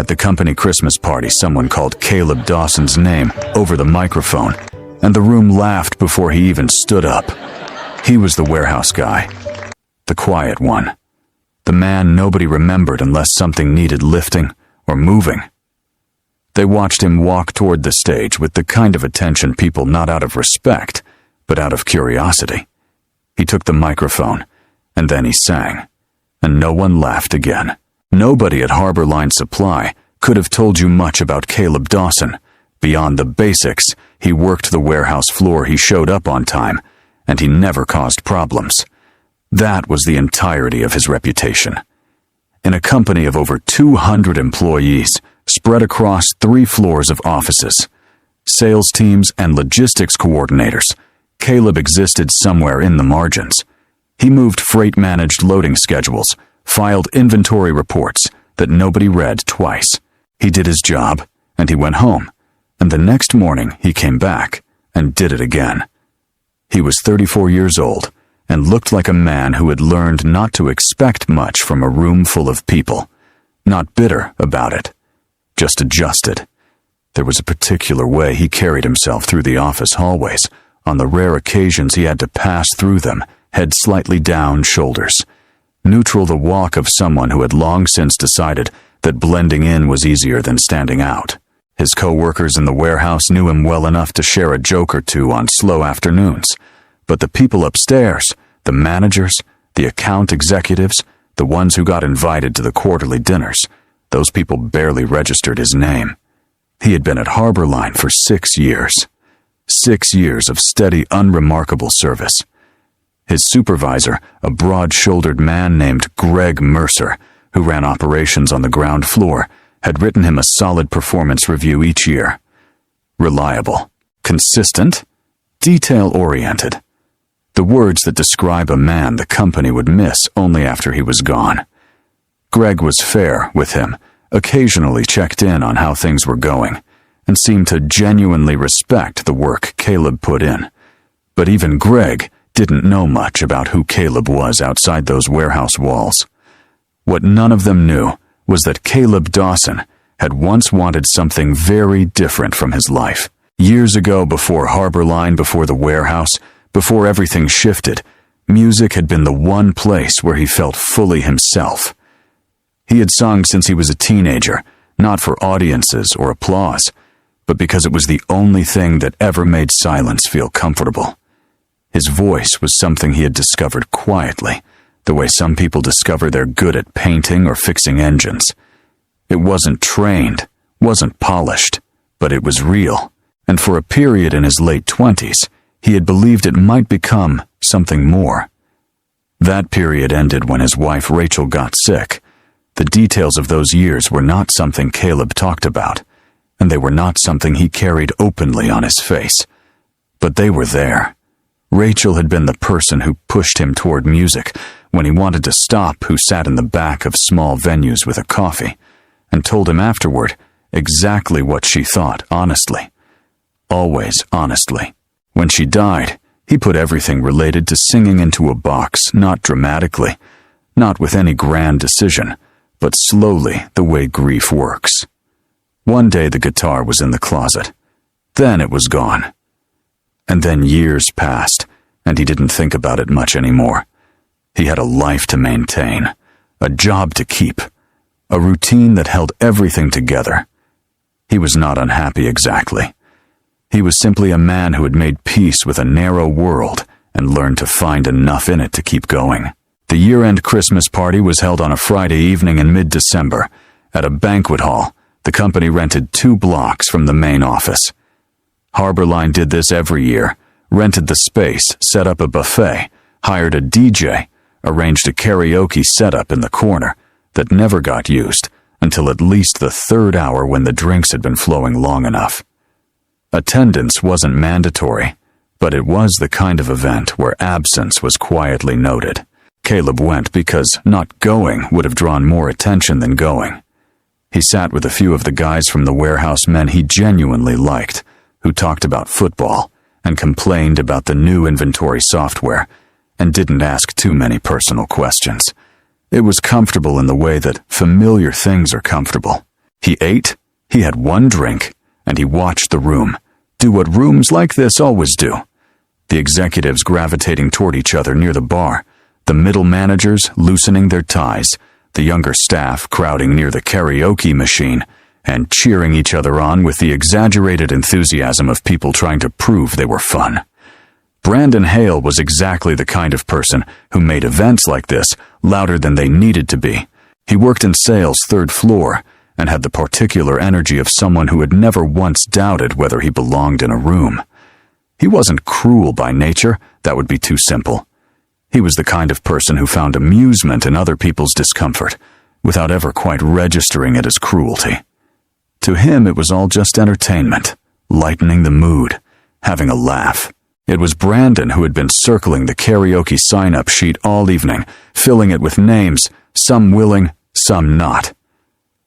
At the company Christmas party, someone called Caleb Dawson's name over the microphone, and the room laughed before he even stood up. He was the warehouse guy, the quiet one, the man nobody remembered unless something needed lifting or moving. They watched him walk toward the stage with the kind of attention people not out of respect, but out of curiosity. He took the microphone, and then he sang, and no one laughed again. Nobody at Harbor Line Supply could have told you much about Caleb Dawson. Beyond the basics, he worked the warehouse floor, he showed up on time, and he never caused problems. That was the entirety of his reputation. In a company of over 200 employees, spread across 3 floors of offices, sales teams and logistics coordinators, Caleb existed somewhere in the margins. He moved freight-managed loading schedules, filed inventory reports that nobody read twice. He did his job, and he went home, and the next morning he came back and did it again. He was 34 years old and looked like a man who had learned not to expect much from a room full of people. Not bitter about it, just adjusted. There was a particular way he carried himself through the office hallways. On the rare occasions he had to pass through them, head slightly down, shoulders. Neutral, the walk of someone who had long since decided that blending in was easier than standing out. His co-workers in the warehouse knew him well enough to share a joke or two on slow afternoons. But the people upstairs, the managers, the account executives, the ones who got invited to the quarterly dinners, those people barely registered his name. He had been at Harbor Line for 6 years. 6 years of steady, unremarkable service. His supervisor, a broad-shouldered man named Greg Mercer, who ran operations on the ground floor, had written him a solid performance review each year. Reliable, consistent, detail-oriented. The words that describe a man the company would miss only after he was gone. Greg was fair with him, occasionally checked in on how things were going, and seemed to genuinely respect the work Caleb put in. But even Greg didn't know much about who Caleb was outside those warehouse walls. What none of them knew was that Caleb Dawson had once wanted something very different from his life. Years ago, before Harbor Line, before the warehouse, before everything shifted, music had been the one place where he felt fully himself. He had sung since he was a teenager, not for audiences or applause, but because it was the only thing that ever made silence feel comfortable. His voice was something he had discovered quietly, the way some people discover they're good at painting or fixing engines. It wasn't trained, wasn't polished, but it was real, and for a period in his late 20s, he had believed it might become something more. That period ended when his wife Rachel got sick. The details of those years were not something Caleb talked about, and they were not something he carried openly on his face. But they were there. Rachel had been the person who pushed him toward music when he wanted to stop, who sat in the back of small venues with a coffee, and told him afterward exactly what she thought, honestly. Always honestly. When she died, he put everything related to singing into a box, not dramatically, not with any grand decision, but slowly, the way grief works. One day the guitar was in the closet. Then it was gone. And then years passed, and he didn't think about it much anymore. He had a life to maintain, a job to keep, a routine that held everything together. He was not unhappy exactly. He was simply a man who had made peace with a narrow world and learned to find enough in it to keep going. The year-end Christmas party was held on a Friday evening in mid-December. At a banquet hall, the company rented 2 blocks from the main office. Harbor Line did this every year, rented the space, set up a buffet, hired a DJ, arranged a karaoke setup in the corner that never got used until at least the 3rd hour when the drinks had been flowing long enough. Attendance wasn't mandatory, but it was the kind of event where absence was quietly noted. Caleb went because not going would have drawn more attention than going. He sat with a few of the guys from the warehouse men he genuinely liked, who talked about football and complained about the new inventory software, and didn't ask too many personal questions. It was comfortable in the way that familiar things are comfortable. He ate, he had one drink, and he watched the room do what rooms like this always do. The executives gravitating toward each other near the bar, the middle managers loosening their ties, the younger staff crowding near the karaoke machine, and cheering each other on with the exaggerated enthusiasm of people trying to prove they were fun. Brandon Hale was exactly the kind of person who made events like this louder than they needed to be. He worked in sales third floor and had the particular energy of someone who had never once doubted whether he belonged in a room. He wasn't cruel by nature, that would be too simple. He was the kind of person who found amusement in other people's discomfort, without ever quite registering it as cruelty. To him, it was all just entertainment, lightening the mood, having a laugh. It was Brandon who had been circling the karaoke sign-up sheet all evening, filling it with names, some willing, some not.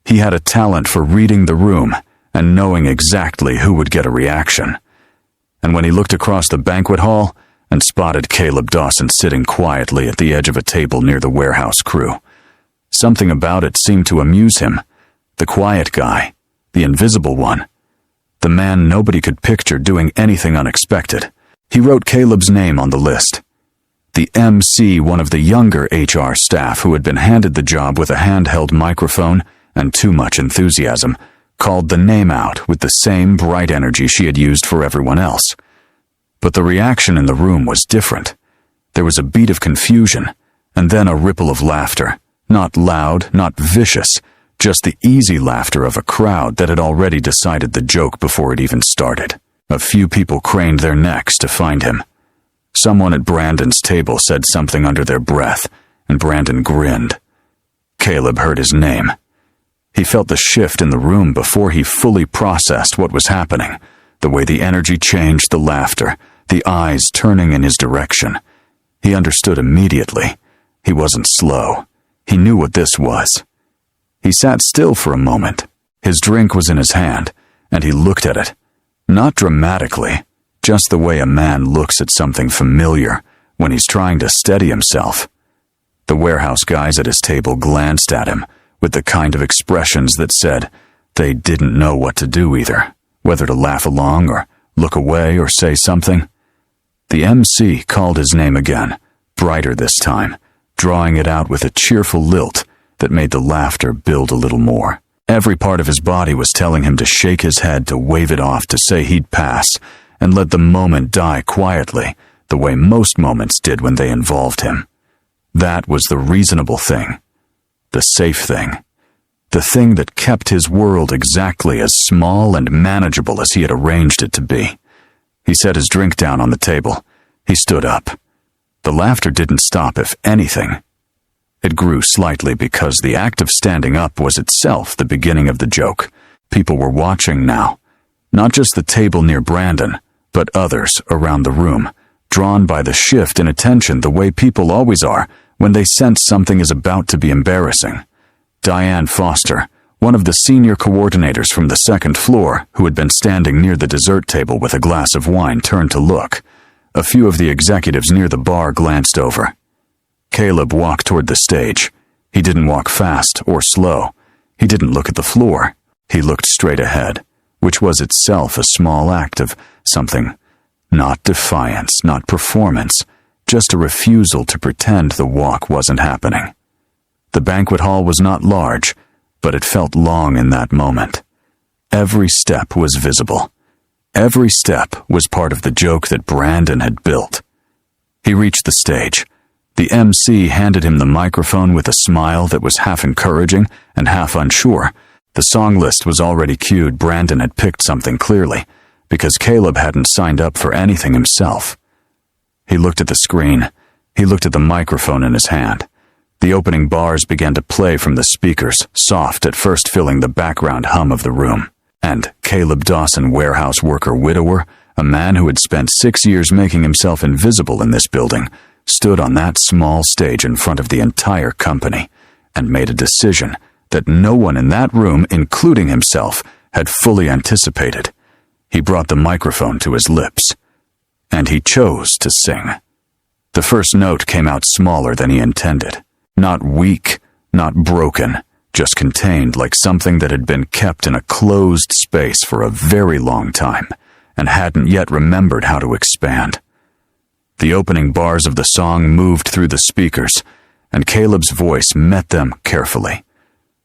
He had a talent for reading the room and knowing exactly who would get a reaction. And when he looked across the banquet hall and spotted Caleb Dawson sitting quietly at the edge of a table near the warehouse crew, something about it seemed to amuse him. The quiet guy, the invisible one, the man nobody could picture doing anything unexpected. He wrote Caleb's name on the list. The MC, one of the younger HR staff who had been handed the job with a handheld microphone and too much enthusiasm, called the name out with the same bright energy she had used for everyone else. But the reaction in the room was different. There was a beat of confusion, and then a ripple of laughter, not loud, not vicious, just the easy laughter of a crowd that had already decided the joke before it even started. A few people craned their necks to find him. Someone at Brandon's table said something under their breath, and Brandon grinned. Caleb heard his name. He felt the shift in the room before he fully processed what was happening, the way the energy changed, the laughter, the eyes turning in his direction. He understood immediately. He wasn't slow. He knew what this was. He sat still for a moment. His drink was in his hand, and he looked at it. Not dramatically, just the way a man looks at something familiar when he's trying to steady himself. The warehouse guys at his table glanced at him with the kind of expressions that said they didn't know what to do either, whether to laugh along or look away or say something. The MC called his name again, brighter this time, drawing it out with a cheerful lilt that made the laughter build a little more. Every part of his body was telling him to shake his head, to wave it off, to say he'd pass, and let the moment die quietly, the way most moments did when they involved him. That was the reasonable thing, the safe thing, the thing that kept his world exactly as small and manageable as he had arranged it to be. He set his drink down on the table. He stood up. The laughter didn't stop, if anything. It grew slightly because the act of standing up was itself the beginning of the joke. People were watching now, not just the table near Brandon, but others around the room, drawn by the shift in attention the way people always are when they sense something is about to be embarrassing. Diane Foster, one of the senior coordinators from the second floor, who had been standing near the dessert table with a glass of wine, turned to look. A few of the executives near the bar glanced over. Caleb walked toward the stage. He didn't walk fast or slow. He didn't look at the floor. He looked straight ahead, which was itself a small act of something. Not defiance, not performance, just a refusal to pretend the walk wasn't happening. The banquet hall was not large, but it felt long in that moment. Every step was visible. Every step was part of the joke that Brandon had built. He reached the stage. The MC handed him the microphone with a smile that was half encouraging and half unsure. The song list was already cued. Brandon had picked something clearly, because Caleb hadn't signed up for anything himself. He looked at the screen. He looked at the microphone in his hand. The opening bars began to play from the speakers, soft at first, filling the background hum of the room. And Caleb Dawson, warehouse worker widower, a man who had spent 6 years making himself invisible in this building, stood on that small stage in front of the entire company and made a decision that no one in that room, including himself, had fully anticipated. He brought the microphone to his lips, and he chose to sing. The first note came out smaller than he intended. Not weak, not broken, just contained like something that had been kept in a closed space for a very long time and hadn't yet remembered how to expand. The opening bars of the song moved through the speakers, and Caleb's voice met them carefully,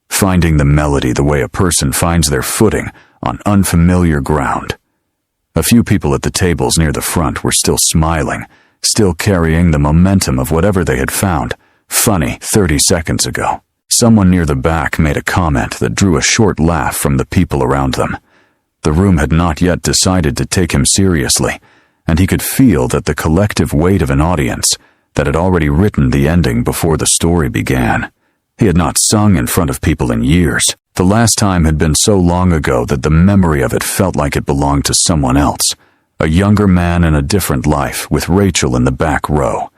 finding the melody the way a person finds their footing on unfamiliar ground. A few people at the tables near the front were still smiling, still carrying the momentum of whatever they had found funny 30 seconds ago. Someone near the back made a comment that drew a short laugh from the people around them. The room had not yet decided to take him seriously, and he could feel that the collective weight of an audience that had already written the ending before the story began. He had not sung in front of people in years. The last time had been so long ago that the memory of it felt like it belonged to someone else, a younger man in a different life, with Rachel in the back row,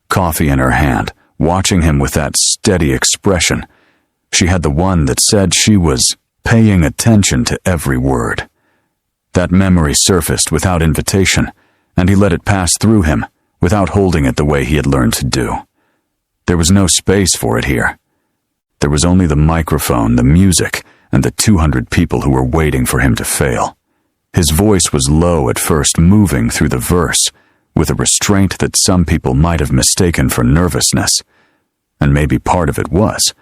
coffee in her hand, watching him with that steady expression. She had the one that said she was paying attention to every word. That memory surfaced without invitation, and he let it pass through him, without holding it the way he had learned to do. There was no space for it here. There was only the microphone, the music, and the 200 people who were waiting for him to fail. His voice was low at first, moving through the verse, with a restraint that some people might have mistaken for nervousness. And maybe part of it was.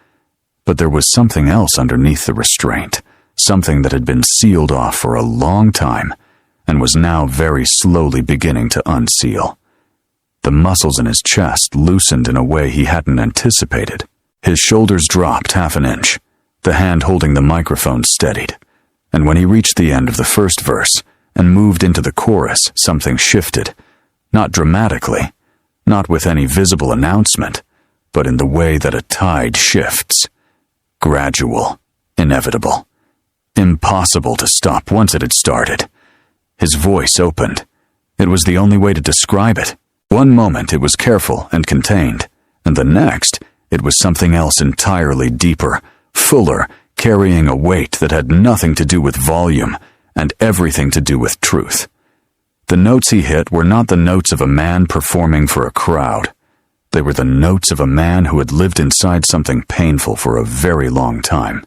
But there was something else underneath the restraint, something that had been sealed off for a long time, and was now very slowly beginning to unseal. The muscles in his chest loosened in a way he hadn't anticipated. His shoulders dropped half an inch. The hand holding the microphone steadied. And when he reached the end of the first verse and moved into the chorus, something shifted. Not dramatically, not with any visible announcement, but in the way that a tide shifts. Gradual, inevitable, impossible to stop once it had started. His voice opened. It was the only way to describe it. One moment it was careful and contained, and the next it was something else entirely deeper, fuller, carrying a weight that had nothing to do with volume and everything to do with truth. The notes he hit were not the notes of a man performing for a crowd. They were the notes of a man who had lived inside something painful for a very long time,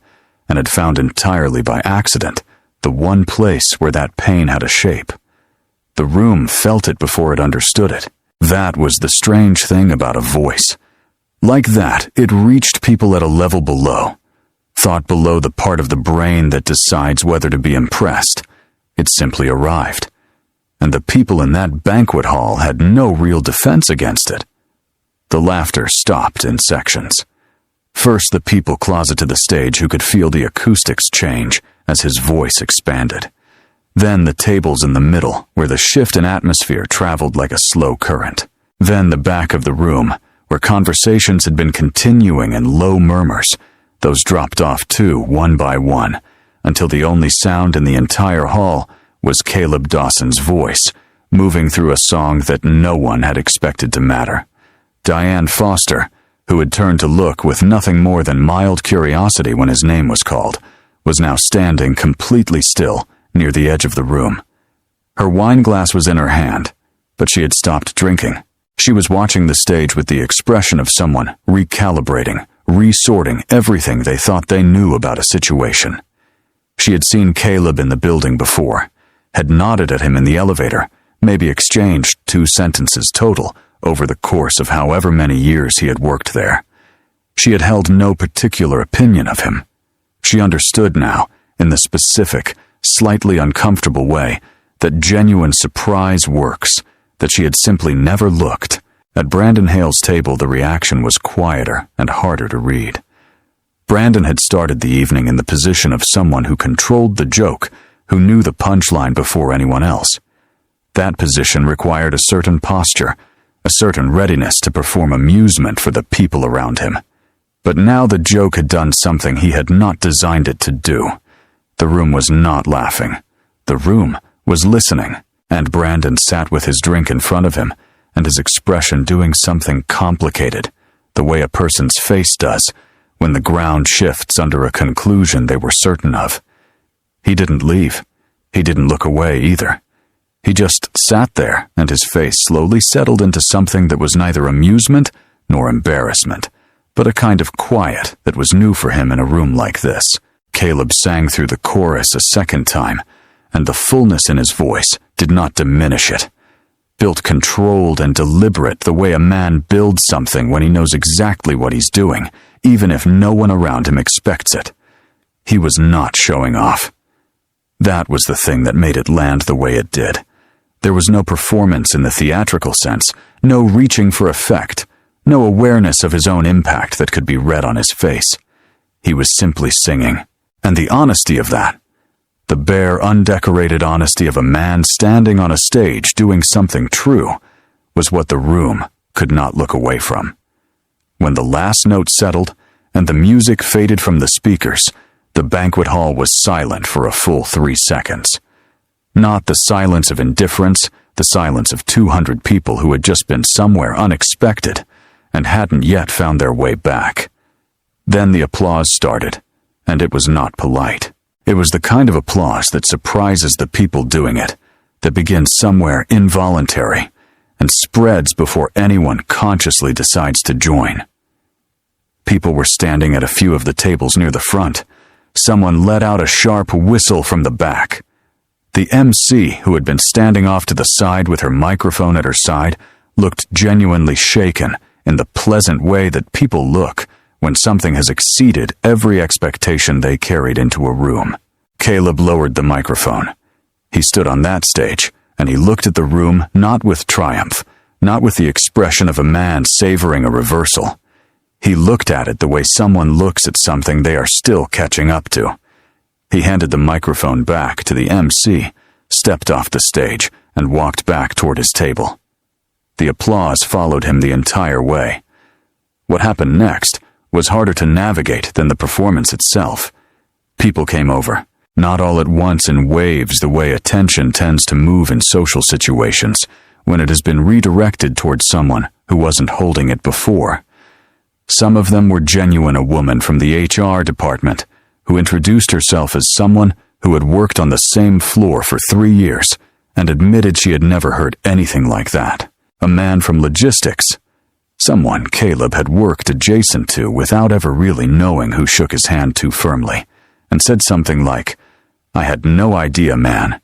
and had found entirely by accident the one place where that pain had a shape. The room felt it before it understood it. That was the strange thing about a voice. Like that, it reached people at a level below, thought below the part of the brain that decides whether to be impressed. It simply arrived. And the people in that banquet hall had no real defense against it. The laughter stopped in sections. First, the people closet to the stage who could feel the acoustics change as his voice expanded. Then the tables in the middle, where the shift in atmosphere traveled like a slow current. Then the back of the room, where conversations had been continuing in low murmurs. Those dropped off too, one by one, until the only sound in the entire hall was Caleb Dawson's voice, moving through a song that no one had expected to matter. Diane Foster, who had turned to look with nothing more than mild curiosity when his name was called, was now standing completely still near the edge of the room. Her wine glass was in her hand, but she had stopped drinking. She was watching the stage with the expression of someone recalibrating, resorting everything they thought they knew about a situation. She had seen Caleb in the building before, had nodded at him in the elevator, maybe exchanged 2 sentences total over the course of however many years he had worked there. She had held no particular opinion of him. She understood now, in the specific, slightly uncomfortable way, that genuine surprise works, that she had simply never looked. At Brandon Hale's table, the reaction was quieter and harder to read. Brandon had started the evening in the position of someone who controlled the joke, who knew the punchline before anyone else. That position required a certain posture, a certain readiness to perform amusement for the people around him. But now the joke had done something he had not designed it to do. The room was not laughing. The room was listening, and Brandon sat with his drink in front of him, and his expression doing something complicated, the way a person's face does when the ground shifts under a conclusion they were certain of. He didn't leave. He didn't look away either. He just sat there, and his face slowly settled into something that was neither amusement nor embarrassment, but a kind of quiet that was new for him in a room like this. Caleb sang through the chorus a second time, and the fullness in his voice did not diminish it. Built controlled and deliberate, the way a man builds something when he knows exactly what he's doing, even if no one around him expects it. He was not showing off. That was the thing that made it land the way it did. There was no performance in the theatrical sense, no reaching for effect, no awareness of his own impact that could be read on his face. He was simply singing, and the honesty of that, the bare, undecorated honesty of a man standing on a stage doing something true, was what the room could not look away from. When the last note settled and the music faded from the speakers, the banquet hall was silent for a full 3 seconds. Not the silence of indifference, the silence of 200 people who had just been somewhere unexpected and hadn't yet found their way back. Then the applause started, and it was not polite. It was the kind of applause that surprises the people doing it, that begins somewhere involuntary and spreads before anyone consciously decides to join. People were standing at a few of the tables near the front. Someone let out a sharp whistle from the back. The MC, who had been standing off to the side with her microphone at her side, looked genuinely shaken in the pleasant way that people look when something has exceeded every expectation they carried into a room. Caleb lowered the microphone. He stood on that stage, and he looked at the room not with triumph, not with the expression of a man savoring a reversal. He looked at it the way someone looks at something they are still catching up to. He handed the microphone back to the MC, stepped off the stage, and walked back toward his table. The applause followed him the entire way. What happened next was harder to navigate than the performance itself. People came over, not all at once in waves the way attention tends to move in social situations when it has been redirected towards someone who wasn't holding it before. Some of them were genuine, a woman from the HR department who introduced herself as someone who had worked on the same floor for 3 years and admitted she had never heard anything like that. A man from logistics, someone Caleb had worked adjacent to without ever really knowing, who shook his hand too firmly and said something like, "I had no idea, man.